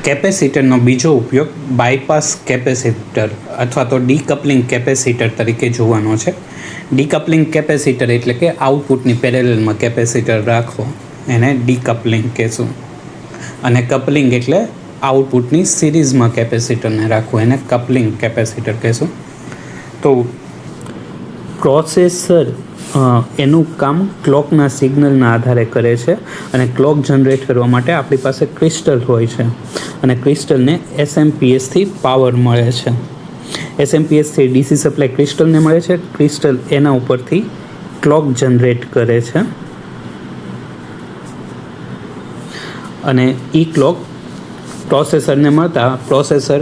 કેપેસિટરનો બીજો ઉપયોગ બાયપાસ કેપેસિટર અથવા તો ડીકપલિંગ કેપેસિટર તરીકે જોવાનો છે. ડીકપલિંગ કેપેસિટર એટલે કે આઉટપુટની પેરેલલમાં કેપેસિટર રાખવો, એને ડીકપલિંગ કહેશું. અને કપલિંગ એટલે આઉટપુટની સિરીઝમાં કેપેસિટરને રાખવું, એને કપલિંગ કેપેસિટર કહેશું. તો પ્રોસેસર એનું કામ ક્લોકના સિગ્નલના આધારે કરે છે અને ક્લોક જનરેટ કરવા માટે આપણી પાસે ક્રિસ્ટલ હોય છે અને ક્રિસ્ટલને SMPSથી પાવર મળે છે. SMPSથી DC સપ્લાય ક્રિસ્ટલને મળે છે. ક્રિસ્ટલ એના ઉપરથી ક્લોક જનરેટ કરે છે અને એ ક્લોક પ્રોસેસરને મળતા પ્રોસેસર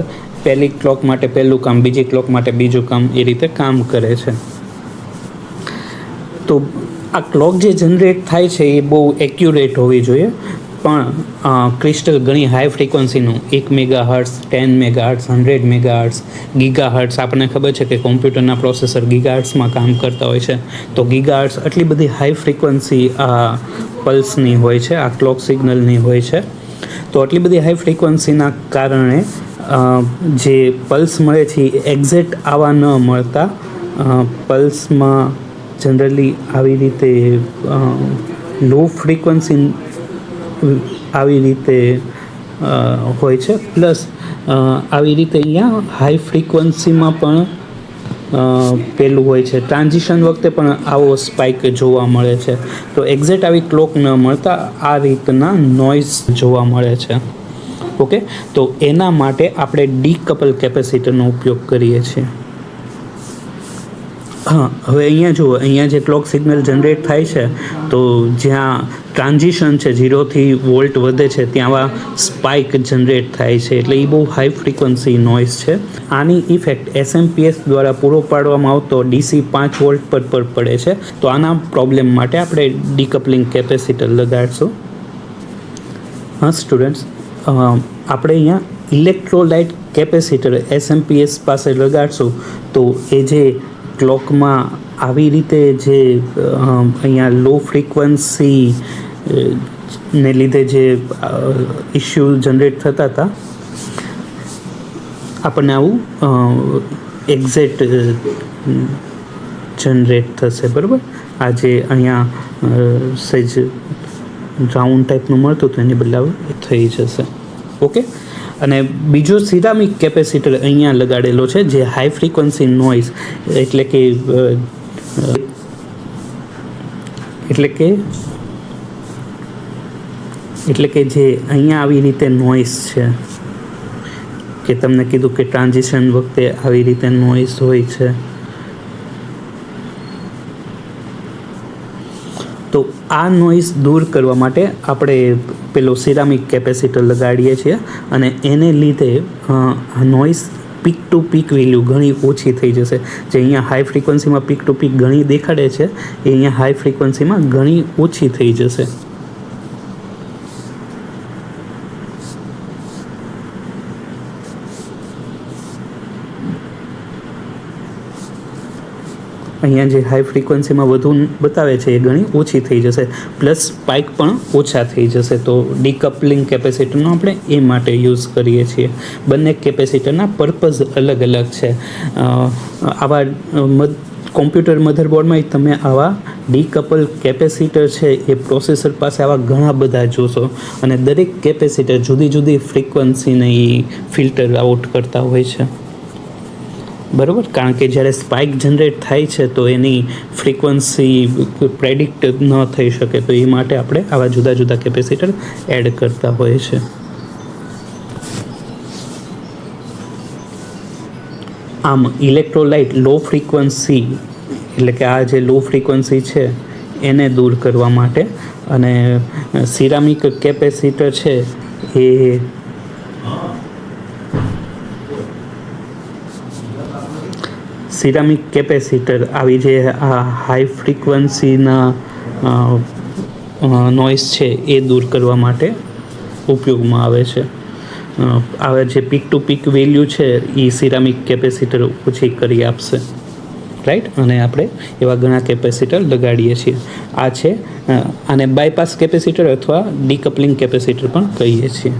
પહેલી ક્લોક માટે પહેલું કામ, બીજી ક્લોક માટે બીજું કામ, એ રીતે કામ કરે છે. તો આ ક્લોક જે જનરેટ થાય છે એ બહુ એક્યુરેટ હોવી જોઈએ, પણ ક્રિસ્ટલ ઘણી હાઈ ફ્રિકવન્સીનું 1 મેગાહર્ટ્ઝ, 10 મેગાહર્ટ્ઝ, 100 મેગાહર્ટ્ઝ, ગીગાહર્ટ્ઝ, આપણને ખબર છે કે કોમ્પ્યુટરના પ્રોસેસર ગીગાહર્ટ્ઝમાં કામ કરતા હોય છે. તો ગીગાહર્ટ્ઝ આટલી બધી હાઈ ફ્રિકવન્સી આ પલ્સની હોય છે, આ ક્લોક સિગ્નલની હોય છે. તો આટલી બધી હાઈ ફ્રિકવન્સીના કારણે જે પલ્સ મળે છે એ એક્ઝેક્ટ આવા ન મળતા પલ્સમાં જનરલી આવી રીતે લો ફ્રિકવન્સી આવી રીતે હોય છે, પ્લસ આવી રીતે અહીંયા હાઈ ફ્રિકવન્સીમાં પણ પેલું હોય છે. ટ્રાન્ઝિશન વખતે પણ આવો સ્પાઇક જોવા મળે છે. તો એક્ઝેક્ટ આવી ક્લોક ન મળતા આ રીતના નોઇઝ જોવા મળે છે. ઓકે, તો એના માટે આપણે ડીકપલ કેપેસિટરનો ઉપયોગ કરીએ છીએ. હા, હવે અહીંયા જુઓ, અહીંયા જે ક્લોક સિગ્નલ જનરેટ થાય છે તો જ્યાં ટ્રાન્ઝિશન છે 0થી વોલ્ટ વધે છે ત્યાં આવા સ્પાઇક જનરેટ થાય છે, એટલે એ બહુ હાઈ ફ્રિકવન્સી નોઇઝ છે. આની ઇફેક્ટ SMPS દ્વારા પૂરો પાડવામાં આવતો DC 5 વોલ્ટ પર પડે છે. તો આના પ્રોબ્લેમ માટે આપણે ડીકપલિંગ કેપેસિટર લગાડશું. હા સ્ટુડન્ટ્સ, આપણે અહીંયા ઇલેક્ટ્રોલાઇટ કેપેસિટર SMPS પાસે લગાડશું તો એ જે ક્લોકમાં આવી રીતે જે અહીંયા લો ફ્રિકવન્સી ને લીધે જે ઇસ્યુ જનરેટ થતા હતા, આપણને આવું એક્ઝેક્ટ જનરેટ થશે. બરાબર, આ જે અહીંયા સહેજ રાઉન્ડ ટાઈપનું મળતું હતું એની બદલે થઈ જશે. ઓકે, અને બીજો સિરામિક કેપેસિટર અહીંયા લગાડેલો છે જે હાઈ ફ્રિકવન્સી નોઇઝ એટલે કે જે અહીંયા આવી રીતે નોઇઝ છે કે તમને કીધું કે ટ્રાન્ઝિશન વખતે આવી રીતે નોઇઝ હોય છે. તો આ નોઇઝ દૂર કરવા માટે આપણે પેલો સિરામિક કેપેસિટર લગાડીએ છીએ અને એને લીધે noise peak to peak value ઘણી ઓછી થઈ જશે. જે અહીંયા હાઈ ફ્રિકવન્સીમાં પીક ટુ પીક ઘણી દેખાડે છે એ અહીંયા હાઈ ફ્રિકવન્સીમાં ઘણી ઓછી થઈ જશે. અહીંયા જે હાઈ ફ્રિકવન્સીમાં વધુ બતાવે છે એ ઘણી ઓછી થઈ જશે, પ્લસ સ્પાઇક પણ ઓછા થઈ જશે. તો ડીકપલિંગ કેપેસિટરનો આપણે એ માટે યુઝ કરીએ છીએ. બંને કેપેસિટરના પર્પઝ અલગ અલગ છે. આવા કોમ્પ્યુટર મધરબોર્ડમાં તમે આવા ડીકપલ કેપેસિટર છે એ પ્રોસેસર પાસે આવા ઘણા બધા જોશો અને દરેક કેપેસિટર જુદી જુદી ફ્રિકવન્સીને એ ફિલ્ટર આઉટ કરતા હોય છે. બરાબર, કારણ કે જ્યારે સ્પાઇક જનરેટ થાય છે તો એની ફ્રિકવન્સી પ્રેડિક્ટ ન થઈ શકે, તો એ માટે આપણે આવા જુદા જુદા કેપેસિટર એડ કરતા હોય છે. આમ ઇલેક્ટ્રોલાઇટ લો ફ્રિકવન્સી એટલે કે આ જે લો ફ્રિકવન્સી છે એને દૂર કરવા માટે અને સિરામિક કેપેસિટર છે એ સિરામિક કેપેસિટર આવી જે આ હાઈ ફ્રિકવન્સીના નોઇઝ છે એ દૂર કરવા માટે ઉપયોગમાં આવે છે. આ જે પીક ટુ પીક વેલ્યુ છે એ સિરામિક કેપેસિટર ઓછી કરી આપશે. રાઈટ, અને આપણે એવા ઘણા કેપેસિટર લગાડીએ છીએ. આ છે આને બાયપાસ કેપેસિટર અથવા ડીકપલિંગ કેપેસિટર પણ કહીએ છીએ.